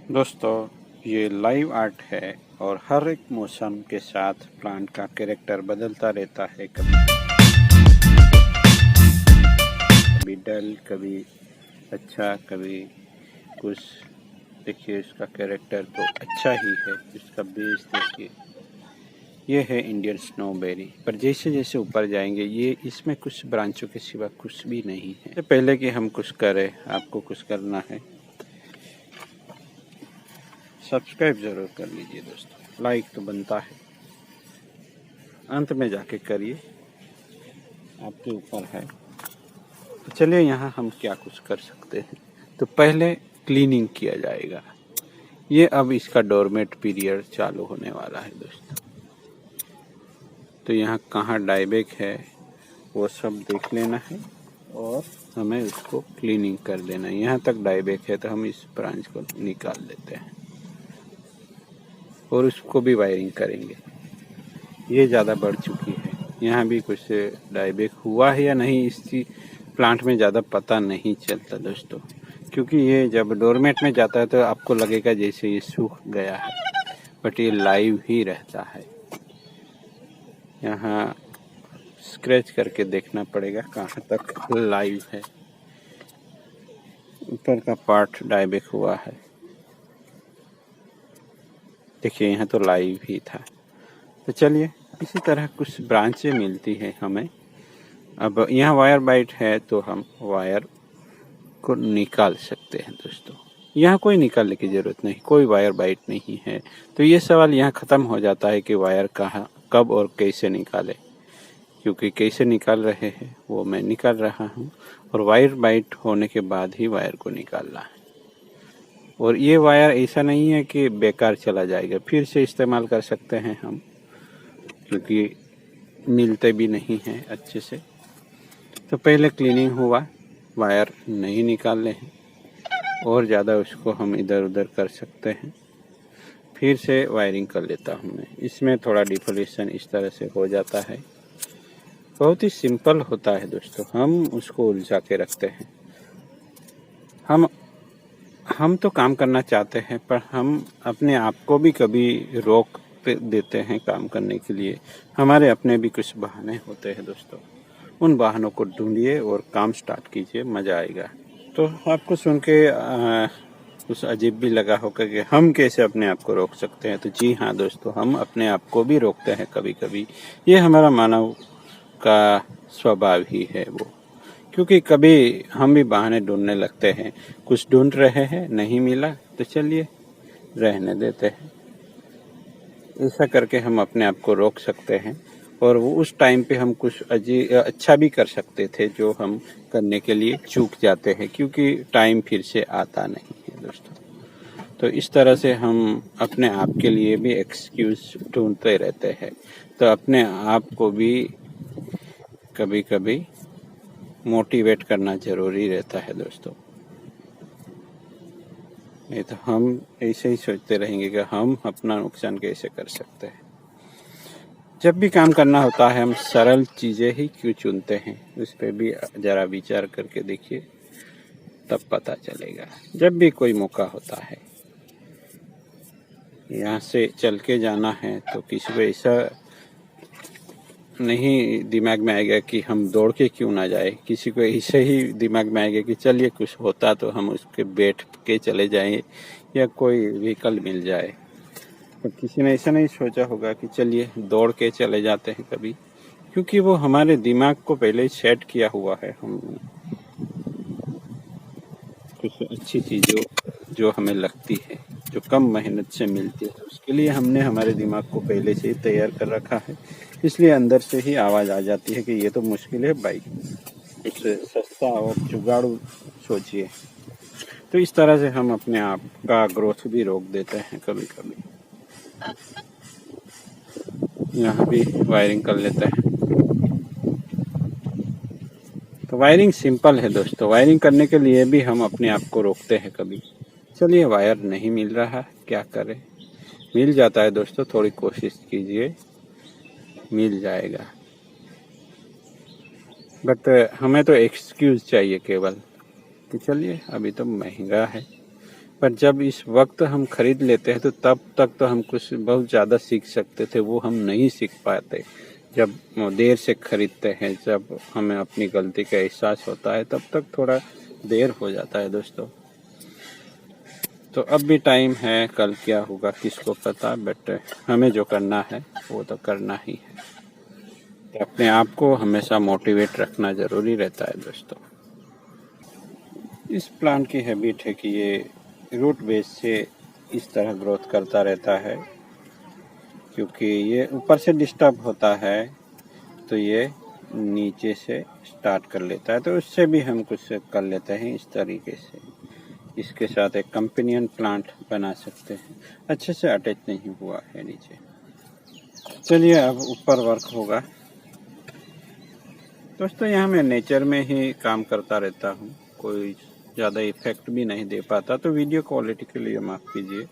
दोस्तों, ये live art है और हर एक मौसम के साथ प्लांट का कैरेक्टर बदलता रहता है। कभी डल, कभी अच्छा, कभी कुछ। देखिए, इसका कैरेक्टर तो अच्छा ही है। इसका बेस देखिए, ये है इंडियन स्नोबेरी। पर जैसे जैसे ऊपर जाएंगे ये इसमें कुछ ब्रांचों के सिवा कुछ भी नहीं है। तो पहले कि हम कुछ करें, आपको कुछ करना है। सब्सक्राइब ज़रूर कर लीजिए दोस्तों, लाइक तो बनता है, अंत में जाके करिए, आपके ऊपर है। तो चलिए यहाँ हम क्या कुछ कर सकते हैं। तो पहले क्लीनिंग किया जाएगा। ये अब इसका डोरमेट पीरियड चालू होने वाला है दोस्तों। तो यहाँ कहाँ डाइबैक है वो सब देख लेना है और हमें उसको क्लीनिंग कर देना है। यहाँ तक डाइबैक है तो हम इस ब्रांच को निकाल देते हैं और उसको भी वायरिंग करेंगे। ये ज़्यादा बढ़ चुकी है। यहाँ भी कुछ डाइबैक हुआ है या नहीं, इसी प्लांट में ज़्यादा पता नहीं चलता दोस्तों, क्योंकि ये जब डोरमेट में जाता है तो आपको लगेगा जैसे ये सूख गया है, बट ये लाइव ही रहता है। यहाँ स्क्रैच करके देखना पड़ेगा कहाँ तक लाइव है। ऊपर का पार्ट डाइबैक हुआ है, देखिए यहाँ तो लाइव ही था। तो चलिए, इसी तरह कुछ ब्रांचें मिलती है हमें। अब यहाँ वायर बाइट है तो हम वायर को निकाल सकते हैं दोस्तों। यहाँ कोई निकालने की ज़रूरत नहीं, कोई वायर बाइट नहीं है। तो ये सवाल यहाँ ख़त्म हो जाता है कि वायर कहाँ, कब और कैसे निकाले, क्योंकि कैसे निकाल रहे हैं वो मैं निकाल रहा हूँ और वायर बाइट होने के बाद ही वायर को निकालना है। और ये वायर ऐसा नहीं है कि बेकार चला जाएगा, फिर से इस्तेमाल कर सकते हैं हम, क्योंकि मिलते भी नहीं हैं अच्छे से। तो पहले क्लीनिंग हुआ, वायर नहीं निकालने हैं और ज़्यादा उसको हम इधर उधर कर सकते हैं। फिर से वायरिंग कर लेता हूँ मैं। इसमें थोड़ा डिफोलेशन इस तरह से हो जाता है। बहुत ही सिंपल होता है दोस्तों, हम उसको उलझा के रखते हैं। हम तो काम करना चाहते हैं, पर हम अपने आप को भी कभी रोक देते हैं काम करने के लिए। हमारे अपने भी कुछ बहाने होते हैं दोस्तों, उन बहानों को ढूंढिए और काम स्टार्ट कीजिए, मज़ा आएगा। तो आपको सुन के कुछ अजीब भी लगा होगा कि हम कैसे अपने आप को रोक सकते हैं। तो जी हाँ दोस्तों, हम अपने आप को भी रोकते हैं कभी कभी। ये हमारा मानव का स्वभाव ही है वो, क्योंकि कभी हम भी बहाने ढूंढने लगते हैं। कुछ ढूंढ रहे हैं, नहीं मिला तो चलिए रहने देते हैं। ऐसा करके हम अपने आप को रोक सकते हैं और वो उस टाइम पे हम कुछ अच्छा भी कर सकते थे जो हम करने के लिए चूक जाते हैं, क्योंकि टाइम फिर से आता नहीं है दोस्तों। तो इस तरह से हम अपने आप के लिए भी एक्सक्यूज ढूंढते रहते हैं। तो अपने आप को भी कभी कभी मोटिवेट करना जरूरी रहता है दोस्तों, नहीं तो हम ऐसे ही सोचते रहेंगे कि हम अपना नुकसान कैसे कर सकते हैं। जब भी काम करना होता है हम सरल चीज़ें ही क्यों चुनते हैं, उस पर भी ज़रा विचार करके देखिए, तब पता चलेगा। जब भी कोई मौका होता है, यहाँ से चल के जाना है तो किसी को ऐसा नहीं दिमाग में आएगा कि हम दौड़ के क्यों ना जाए। किसी को ऐसे ही दिमाग में आएगा कि चलिए कुछ होता तो हम उसके बैठ के चले जाएं या कोई व्हीकल मिल जाए। तो किसी ने ऐसा नहीं सोचा होगा कि चलिए दौड़ के चले जाते हैं कभी, क्योंकि वो हमारे दिमाग को पहले ही सेट किया हुआ है। हम कुछ अच्छी चीज़ों जो हमें लगती है, जो कम मेहनत से मिलती है, उसके लिए हमने हमारे दिमाग को पहले से ही तैयार कर रखा है। इसलिए अंदर से ही आवाज़ आ जाती है कि ये तो मुश्किल है भाई, कुछ सस्ता और जुगाड़ू सोचिए। तो इस तरह से हम अपने आप का ग्रोथ भी रोक देते हैं कभी कभी। यहाँ भी वायरिंग कर लेते हैं। तो वायरिंग सिंपल है दोस्तों, वायरिंग करने के लिए भी हम अपने आप को रोकते हैं कभी। चलिए, वायर नहीं मिल रहा, क्या करें। मिल जाता है दोस्तों, थोड़ी कोशिश कीजिए, मिल जाएगा। बट हमें तो एक्सक्यूज चाहिए केवल कि चलिए अभी तो महंगा है, पर जब इस वक्त हम खरीद लेते हैं तो तब तक तो हम कुछ बहुत ज़्यादा सीख सकते थे, वो हम नहीं सीख पाते। जब देर से खरीदते हैं, जब हमें अपनी गलती का एहसास होता है, तब तक थोड़ा देर हो जाता है दोस्तों। तो अब भी टाइम है, कल क्या होगा किसको पता, बट हमें जो करना है वो तो करना ही है। तो अपने आप को हमेशा मोटिवेट रखना ज़रूरी रहता है दोस्तों। इस प्लांट की हैबिट है कि ये रूट बेस से इस तरह ग्रोथ करता रहता है, क्योंकि ये ऊपर से डिस्टर्ब होता है तो ये नीचे से स्टार्ट कर लेता है। तो उससे भी हम कुछ कर लेते हैं इस तरीके से। इसके साथ एक कंपेनियन प्लांट बना सकते हैं। अच्छे से अटैच नहीं हुआ है नीचे। चलिए अब ऊपर वर्क होगा दोस्तों। यहाँ मैं नेचर में ही काम करता रहता हूँ, कोई ज़्यादा इफेक्ट भी नहीं दे पाता, तो वीडियो क्वालिटी के लिए माफ़ कीजिए।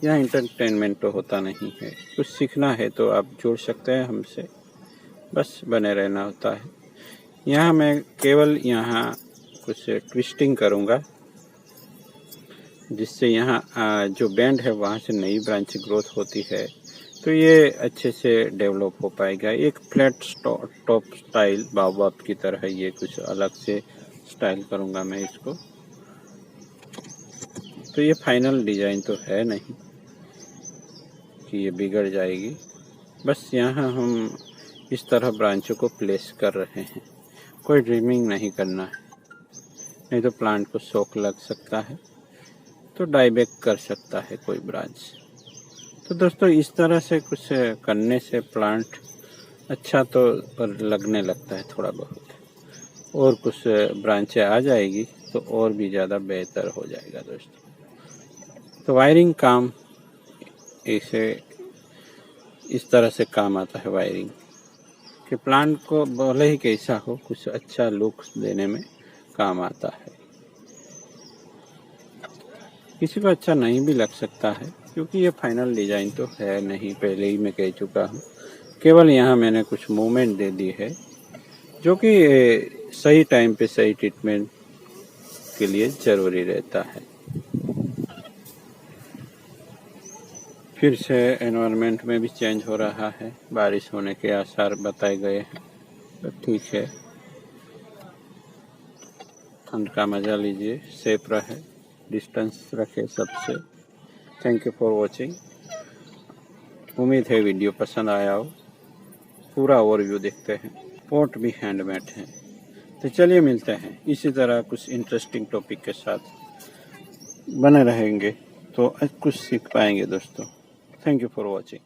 यहाँ इंटरटेनमेंट तो होता नहीं है, कुछ सीखना है तो आप जुड़ सकते हैं हमसे, बस बने रहना होता है। यहाँ मैं केवल यहाँ कुछ ट्विस्टिंग करूँगा, जिससे यहाँ जो बैंड है वहाँ से नई ब्रांच ग्रोथ होती है, तो ये अच्छे से डेवलप हो पाएगा। एक फ्लैट टॉप स्टाइल बाओबाब की तरह ये कुछ अलग से स्टाइल करूँगा मैं इसको। तो ये फाइनल डिज़ाइन तो है नहीं कि ये बिगड़ जाएगी, बस यहाँ हम इस तरह ब्रांचों को प्लेस कर रहे हैं। कोई ड्रीमिंग नहीं करना है, नहीं तो प्लांट को शॉक लग सकता है, तो डाइबैक कर सकता है कोई ब्रांच। तो दोस्तों इस तरह से कुछ करने से प्लांट अच्छा तो लगने लगता है थोड़ा बहुत, और कुछ ब्रांचें आ जाएगी तो और भी ज़्यादा बेहतर हो जाएगा दोस्तों। तो वायरिंग काम ऐसे इस तरह से काम आता है वायरिंग, कि प्लांट को भले ही कैसा हो कुछ अच्छा लुक देने में काम आता है। किसी को अच्छा नहीं भी लग सकता है, क्योंकि ये फाइनल डिज़ाइन तो है नहीं, पहले ही मैं कह चुका हूँ। केवल यहाँ मैंने कुछ मूवमेंट दे दी है, जो कि सही टाइम पे सही ट्रीटमेंट के लिए ज़रूरी रहता है। फिर से एनवायरनमेंट में भी चेंज हो रहा है, बारिश होने के आसार बताए गए हैं, तो ठीक है, ठंड का मज़ा लीजिए, सेफ रहे, डिस्टेंस रखे सबसे। Thank you for watching. उम्मीद है वीडियो पसंद आया हो। पूरा ओवरव्यू देखते हैं। पोट भी हैंडमेड है। तो चलिए मिलते हैं इसी तरह कुछ इंटरेस्टिंग टॉपिक के साथ। बने रहेंगे तो कुछ सीख पाएंगे दोस्तों। Thank you for watching.